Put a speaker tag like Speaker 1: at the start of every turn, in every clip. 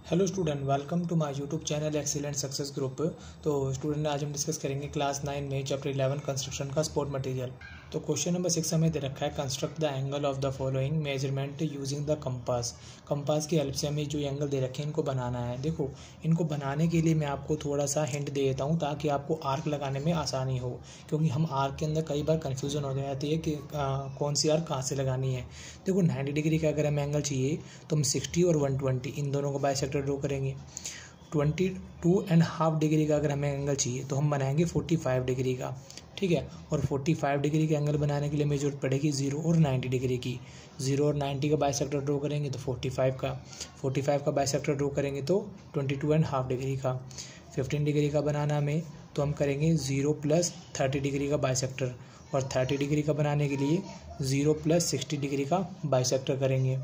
Speaker 1: Hello student, welcome to my YouTube channel excellent success group. तो student, आज हम discuss करेंगे क्लास 9 में चैप्टर 11 कंस्ट्रक्शन का सपोर्ट मटेरियल। तो क्वेश्चन नंबर 6 हमें दे रखा है, construct the angle of the following measurement using the compass. Compass की हेल्प से हमें जो एंगल दे रखे हैं इनको बनाना है। देखो, इनको बनाने के लिए मैं आपको थोड़ा सा हिंट दे देता हूँ ताकि आपको आर्क लगाने में आसानी हो, क्योंकि हम आर्क के अंदर कई बार कन्फ्यूजन हो जाती है कि कौन सी आर्क कहाँ से लगानी है। देखो, 90 डिग्री का अगर हमें एंगल चाहिए तो हम 60 और 120 इन दोनों को बाइसेक्टर ड्रॉ करेंगे। 22.5 डिग्री का अगर हमें एंगल चाहिए तो हम बनाएंगे 45 डिग्री का, ठीक है। और 45 डिग्री के एंगल बनाने के लिए हमें जरूरत पड़ेगी 0 और 90 डिग्री की। 0 और 90 का बाइसेक्टर ड्रॉ करेंगे तो 45 का बाइसेक्टर ड्रॉ करेंगे तो 22.5 डिग्री का। 15 डिग्री का बनाना हमें तो हम करेंगे 0 + 30 डिग्री का बाइसेक्टर, और 30 डिग्री का बनाने के लिए 0 + 60 डिग्री का बाइसेक्टर करेंगे।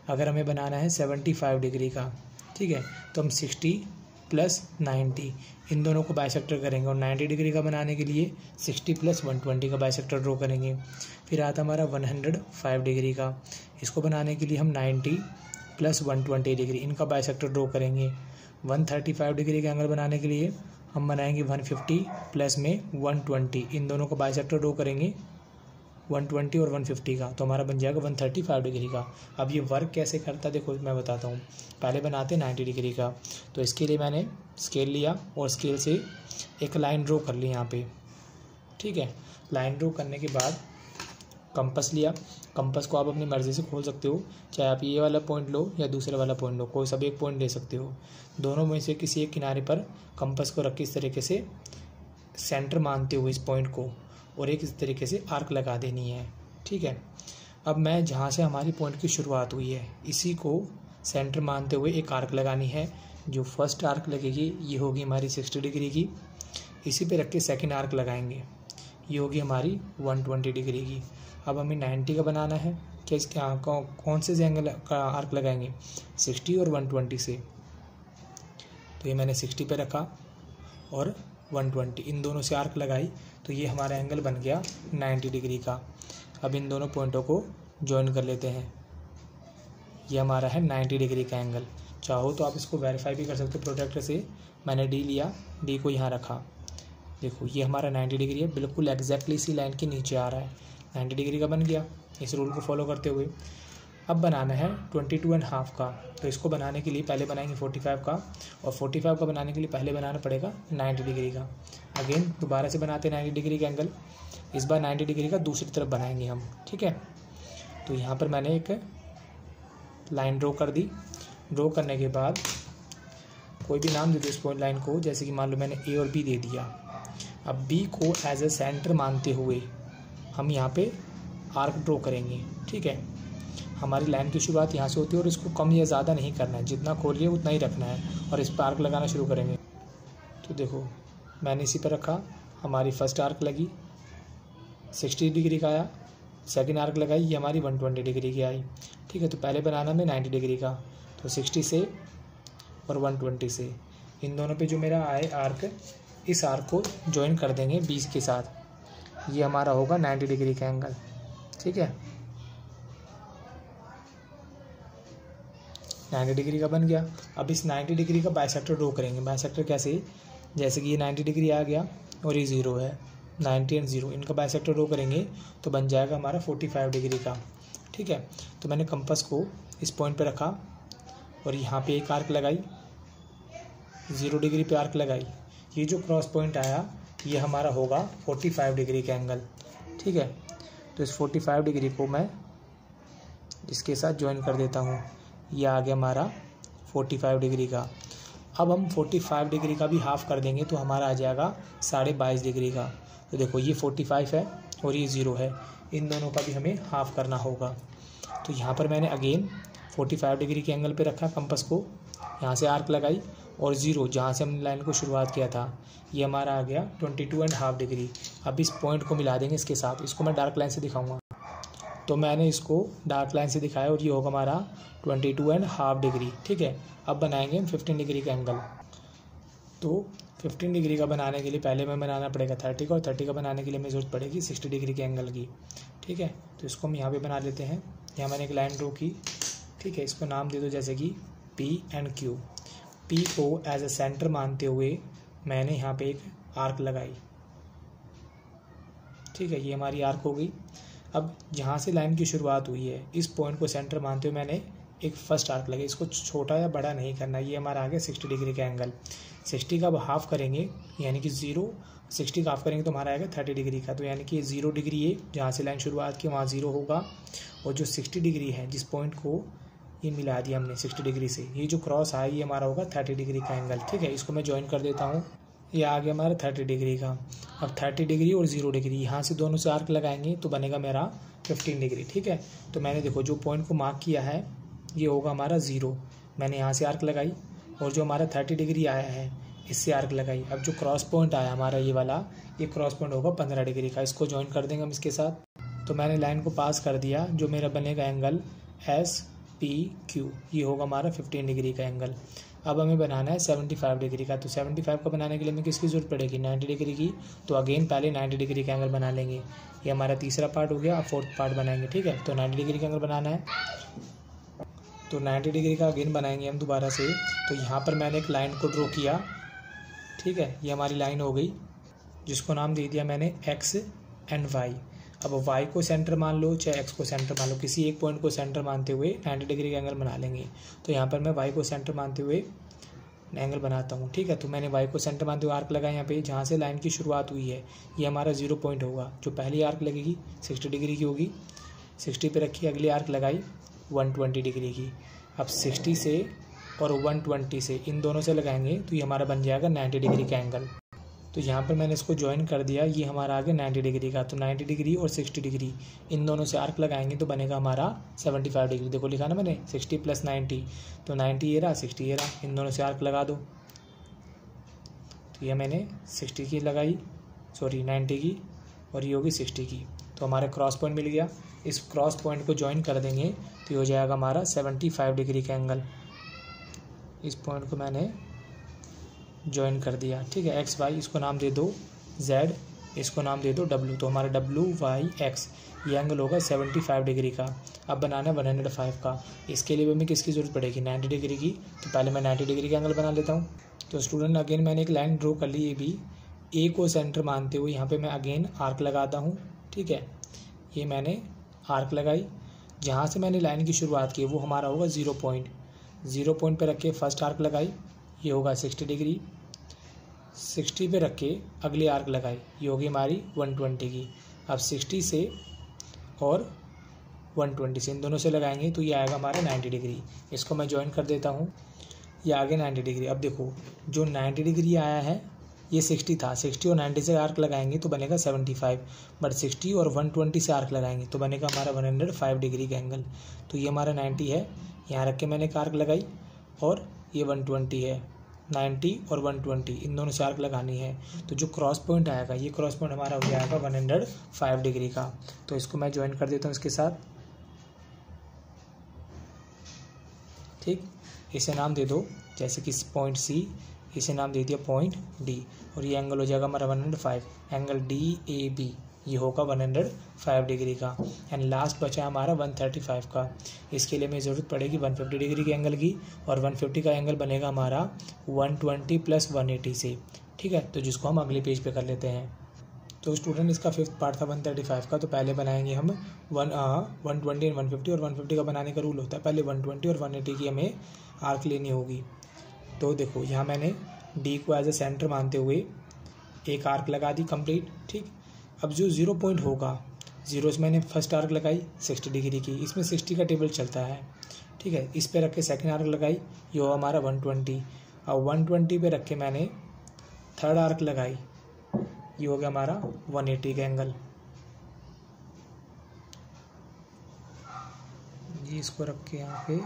Speaker 1: अगर हमें बनाना है 75 डिग्री का, ठीक है, तो हम 60 + 90 इन दोनों को बाइसेक्टर करेंगे, और 90 डिग्री का बनाने के लिए 60 + 120 का बाइसेक्टर ड्रॉ करेंगे। फिर आता हमारा 105 डिग्री का, इसको बनाने के लिए हम 90 + 120 डिग्री इनका बाइसेक्टर ड्रॉ करेंगे। 135 डिग्री का एंगल बनाने के लिए हम बनाएंगे 150 + में 120 इन दोनों को बाइसेक्टर ड्रॉ करेंगे, 120 और 150 का, तो हमारा बन जाएगा 135 डिग्री का। अब ये वर्क कैसे करता है देखो मैं बताता हूँ। पहले बनाते 90 डिग्री का, तो इसके लिए मैंने स्केल लिया और स्केल से एक लाइन ड्रॉ कर ली यहाँ पे, ठीक है। लाइन ड्रॉ करने के बाद कंपास लिया। कंपास को आप अपनी मर्ज़ी से खोल सकते हो, चाहे आप ये वाला पॉइंट लो या दूसरे वाला पॉइंट लो, कोई सा भी एक पॉइंट ले सकते हो। दोनों में से किसी एक किनारे पर कंपास को रख के इस तरीके से सेंटर मानते हुए इस पॉइंट को, और एक इस तरीके से आर्क लगा देनी है, ठीक है। अब मैं जहाँ से हमारी पॉइंट की शुरुआत हुई है इसी को सेंटर मानते हुए एक आर्क लगानी है। जो फर्स्ट आर्क लगेगी ये होगी हमारी 60 डिग्री की, इसी पे रख के सेकेंड आर्क लगाएंगे, ये होगी हमारी 120 डिग्री की। अब हमें 90 का बनाना है, क्या कौन से एंगल का आर्क लगाएंगे, 60 और 120 से। तो ये मैंने 60 पे रखा और 120 इन दोनों से आर्क लगाई, तो ये हमारा एंगल बन गया 90 डिग्री का। अब इन दोनों पॉइंटों को ज्वाइन कर लेते हैं, ये हमारा है 90 डिग्री का एंगल। चाहो तो आप इसको वेरीफाई भी कर सकते हो प्रोजेक्टर से। मैंने डी लिया, डी को यहाँ रखा, देखो ये हमारा 90 डिग्री है, बिल्कुल एग्जैक्टली इसी लाइन के नीचे आ रहा है। 90 डिग्री का बन गया इस रूल को फॉलो करते हुए। अब बनाना है 22.5 का, तो इसको बनाने के लिए पहले बनाएंगे 45 का, और 45 का बनाने के लिए पहले बनाना पड़ेगा 90 डिग्री का। अगेन दोबारा से बनाते हैं 90 डिग्री का एंगल, इस बार 90 डिग्री का दूसरी तरफ बनाएंगे हम, ठीक है। तो यहाँ पर मैंने एक लाइन ड्रॉ कर दी। ड्रॉ करने के बाद कोई भी नाम दे दो इस पॉइंट लाइन को, जैसे कि मान लो मैंने ए और बी दे दिया। अब बी को एज ए सेंटर मानते हुए हम यहाँ पे आर्क ड्रॉ करेंगे, ठीक है। हमारी लाइन की शुरुआत यहाँ से होती है और इसको कम या ज़्यादा नहीं करना है, जितना खोलिए उतना ही रखना है, और इस पर आर्क लगाना शुरू करेंगे। तो देखो मैंने इसी पर रखा, हमारी फर्स्ट आर्क लगी 60 डिग्री का आया, सेकंड आर्क लगाई ये हमारी 120 डिग्री की आई, ठीक है। तो पहले बनाना में 90 डिग्री का, तो 60 से और 120 से इन दोनों पे जो मेरा आए आर्क, इस आर्क को ज्वाइन कर देंगे 20 के साथ, ये हमारा होगा 90 डिग्री का एंगल, ठीक है। 90 डिग्री का बन गया। अब इस 90 डिग्री का बाइसेक्टर ड्रॉ करेंगे। बाइसेक्टर कैसे, जैसे कि ये 90 डिग्री आ गया और ये 0 है, 90 एंड 0 इनका बाइसेक्टर ड्रॉ करेंगे तो बन जाएगा हमारा 45 डिग्री का, ठीक है। तो मैंने कंपास को इस पॉइंट पे रखा और यहाँ पे एक आर्क लगाई, 0 डिग्री पे आर्क लगाई, ये जो क्रॉस पॉइंट आया ये हमारा होगा 45 डिग्री का एंगल, ठीक है। तो इस 45 डिग्री को मैं इसके साथ ज्वाइन कर देता हूँ, ये आ गया हमारा 45 डिग्री का। अब हम 45 डिग्री का भी हाफ कर देंगे तो हमारा आ जाएगा 22.5 डिग्री का। तो देखो ये 45 है और ये 0 है, इन दोनों का भी हमें हाफ करना होगा। तो यहाँ पर मैंने अगेन 45 डिग्री के एंगल पे रखा कंपास को, यहाँ से आर्क लगाई, और 0 जहाँ से हमने लाइन को शुरुआत किया था ये हमारा आ गया 22.5 डिग्री। अब इस पॉइंट को मिला देंगे इसके साथ, इसको मैं डार्क लाइन से दिखाऊंगा। तो मैंने इसको डार्क लाइन से दिखाया और ये होगा हमारा 22.5 डिग्री, ठीक है। अब बनाएंगे हम 15 डिग्री का एंगल। तो 15 डिग्री का बनाने के लिए पहले में बनाना पड़ेगा 30 का, और 30 का बनाने के लिए हमें ज़रूरत पड़ेगी 60 डिग्री के एंगल की, ठीक है। तो इसको हम यहाँ पे बना लेते हैं। यहाँ मैंने एक लाइन ड्रॉ की, ठीक है। इसको नाम दे दो जैसे कि पी एंड क्यू। पी को एज ए सेंटर मानते हुए मैंने यहाँ पे एक आर्क लगाई, ठीक है, ये हमारी आर्क हो गई। अब जहाँ से लाइन की शुरुआत हुई है इस पॉइंट को सेंटर मानते हुए मैंने एक फर्स्ट आर्क लगाई। इसको छोटा या बड़ा नहीं करना, ये हमारा आ गया 60 डिग्री का एंगल। 60 का अब हाफ करेंगे यानी कि 60 का हाफ करेंगे तो हमारा आएगा 30 डिग्री का। तो यानी कि 0 डिग्री है, जहाँ से लाइन शुरुआत की वहाँ 0 होगा, और जो 60 डिग्री है जिस पॉइंट को ये मिला दिया हमने 60 डिग्री से, ये जो क्रॉस आया ये हमारा होगा 30 डिग्री का एंगल, ठीक है। इसको मैं ज्वाइन कर देता हूँ, ये आ गया हमारा 30 डिग्री का। अब 30 डिग्री और 0 डिग्री यहाँ से दोनों से आर्क लगाएंगे तो बनेगा मेरा 15 डिग्री, ठीक है। तो मैंने देखो जो पॉइंट को मार्क किया है ये होगा हमारा 0, मैंने यहाँ से आर्क लगाई, और जो हमारा 30 डिग्री आया है इससे आर्क लगाई। अब जो क्रॉस पॉइंट आया हमारा ये वाला, ये क्रॉस पॉइंट होगा 15 डिग्री का, इसको ज्वाइन कर देंगे हम इसके साथ। तो मैंने लाइन को पास कर दिया, जो मेरा बनेगा एंगल एस पी क्यू, ये होगा हमारा 15 डिग्री का एंगल। अब हमें बनाना है 75 डिग्री का। तो 75 का बनाने के लिए हमें किसकी जरूरत पड़ेगी, 90 डिग्री की। तो अगेन पहले 90 डिग्री का एंगल बना लेंगे, ये हमारा तीसरा पार्ट हो गया। अब फोर्थ पार्ट बनाएंगे, ठीक है। तो 90 डिग्री का एंगल बनाना है, तो 90 डिग्री का अगेन बनाएंगे हम दोबारा से। तो यहाँ पर मैंने एक लाइन को ड्रॉ किया, ठीक है, ये हमारी लाइन हो गई, जिसको नाम दे दिया मैंने एक्स एंड वाई। अब वाई को सेंटर मान लो चाहे एक्स को सेंटर मान लो, किसी एक पॉइंट को सेंटर मानते हुए 90 डिग्री का एंगल बना लेंगे। तो यहाँ पर मैं वाई को सेंटर मानते हुए एंगल बनाता हूँ, ठीक है। तो मैंने वाई को सेंटर मानते हुए आर्क लगाया यहाँ पे, जहाँ से लाइन की शुरुआत हुई है ये हमारा 0 पॉइंट होगा। जो पहली आर्क लगेगी 60 डिग्री की होगी, 60 पे रखी, अगली आर्क लगाई 120 डिग्री की। अब 60 से और 120 से इन दोनों से लगाएंगे तो ये हमारा बन जाएगा 90 डिग्री का एंगल। तो यहाँ पर मैंने इसको ज्वाइन कर दिया, ये हमारा आ गया 90 डिग्री का। तो 90 डिग्री और 60 डिग्री इन दोनों से आर्क लगाएंगे तो बनेगा हमारा 75 डिग्री। देखो लिखा ना मैंने 60 + 90, तो 90 ये रहा, 60 ये रहा, इन दोनों से आर्क लगा दो। तो ये मैंने 60 की लगाई, सॉरी 90 की, और ये होगी 60 की। तो हमारा क्रॉस पॉइंट मिल गया। इस क्रॉस पॉइंट को ज्वाइन कर देंगे तो ये हो जाएगा हमारा 75 डिग्री का एंगल। इस पॉइंट को मैंने ज्वाइन कर दिया, ठीक है। एक्स वाई, इसको नाम दे दो जेड, इसको नाम दे दो डब्ल्यू। तो हमारा डब्ल्यू वाई एक्स ये एंगल होगा 75 डिग्री का। अब बनाना है 105 का। इसके लिए हमें किसकी ज़रूरत पड़ेगी, 90 डिग्री की। तो पहले मैं 90 डिग्री का एंगल बना लेता हूँ। तो स्टूडेंट अगेन मैंने एक लाइन ड्रॉ कर ली, ये भी ए को सेंटर मानते हुए यहाँ पे मैं अगेन आर्क लगाता हूँ, ठीक है। ये मैंने आर्क लगाई, जहाँ से मैंने लाइन की शुरुआत की वो हमारा होगा 0 पॉइंट। 0 पॉइंट पे रख के फर्स्ट आर्क लगाई, ये होगा 60 डिग्री। 60 पे रख के अगली आर्क लगाई, ये होगी हमारी 120 की। अब 60 से और 120 से इन दोनों से लगाएंगे तो ये आएगा हमारा 90 डिग्री। इसको मैं ज्वाइन कर देता हूँ, ये आगे 90 डिग्री। अब देखो जो 90 डिग्री आया है ये 60 था, 60 और 90 से आर्क लगाएंगे तो बनेगा 75, बट 60 और 120 से आर्क लगाएंगे तो बनेगा हमारा 105 डिग्री का एंगल। तो ये हमारा 90 है, यहाँ रख के मैंने एक आर्क लगाई, और ये 120 है, 90 और 120 इन दोनों से आर्क लगानी है। तो जो क्रॉस पॉइंट आएगा ये क्रॉस पॉइंट हमारा हो जाएगा 105 डिग्री का। तो इसको मैं ज्वाइन कर देता हूँ इसके साथ, ठीक। इसे नाम दे दो, जैसे कि पॉइंट सी, इसे नाम दे दिया पॉइंट डी, और ये एंगल हो जाएगा हमारा 105। एंगल डी ए बी ये होगा 105 डिग्री का। एंड लास्ट बचा हमारा 135 का। इसके लिए हमें ज़रूरत पड़ेगी 150 डिग्री के एंगल की, और 150 का एंगल बनेगा हमारा 120 + 180 से, ठीक है। तो जिसको हम अगले पेज पे कर लेते हैं। तो स्टूडेंट इसका फिफ्थ पार्ट था 135 का। तो पहले बनाएंगे हम 120 एंड 150, और 150 का बनाने का रूल होता है पहले 120 और 180 की हमें आर्क लेनी होगी। तो देखो यहाँ मैंने डी को एज ए सेंटर मानते हुए एक आर्क लगा दी कंप्लीट, ठीक। अब जो 0 पॉइंट होगा, 0 से मैंने फर्स्ट आर्क लगाई 60 डिग्री की, इसमें 60 का टेबल चलता है, ठीक है। इस पे रख के सेकेंड आर्क लगाई, ये हो हमारा 120। और 120 पे रख के मैंने थर्ड आर्क लगाई, ये हो गया हमारा 180 का एंगल। ये इसको रख के यहाँ पे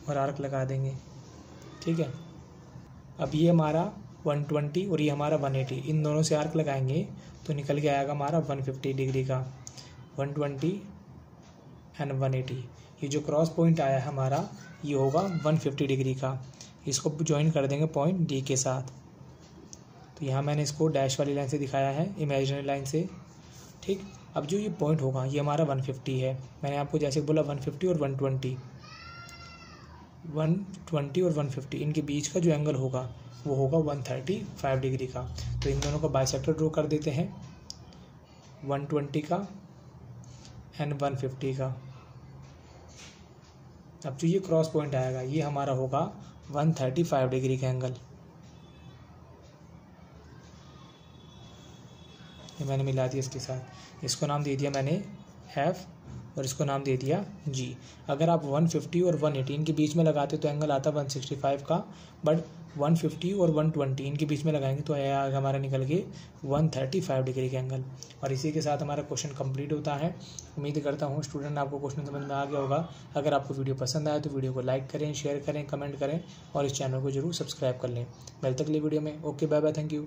Speaker 1: और आर्क लगा देंगे, ठीक है। अब ये हमारा 120 और ये हमारा 180, इन दोनों से आर्क लगाएंगे तो निकल के आएगा हमारा 150 डिग्री का। 120 एंड 180, ये जो क्रॉस पॉइंट आया है हमारा ये होगा 150 डिग्री का। इसको ज्वाइन कर देंगे पॉइंट डी के साथ। तो यहाँ मैंने इसको डैश वाली लाइन से दिखाया है, इमेजिनरी लाइन से, ठीक। अब जो ये पॉइंट होगा ये हमारा 150 है। मैंने आपको जैसे बोला 150 और 120, 120 और 150 इनके बीच का जो एंगल होगा वो होगा 135 डिग्री का। तो इन दोनों का बाइसेक्टर ड्रॉ कर देते हैं, 120 का एंड 150 का। अब जो ये क्रॉस पॉइंट आएगा ये हमारा होगा 135 डिग्री का एंगल। ये मैंने मिला दिया इसके साथ, इसको नाम दे दिया मैंने F और इसको नाम दे दिया G। अगर आप 150 और 180 इनके बीच में लगाते तो एंगल आता 165 का, बट 150 और 120 इनके बीच में लगाएंगे तो हमारा निकल के 135 डिग्री का एंगल। और इसी के साथ हमारा क्वेश्चन कंप्लीट होता है। उम्मीद करता हूँ स्टूडेंट आपको क्वेश्चन समझ में आ गया होगा। अगर आपको वीडियो पसंद आए तो वीडियो को लाइक करें, शेयर करें, कमेंट करें और इस चैनल को जरूर सब्सक्राइब कर लें। मिलते अगली वीडियो में। Okay, bye bye, thank you.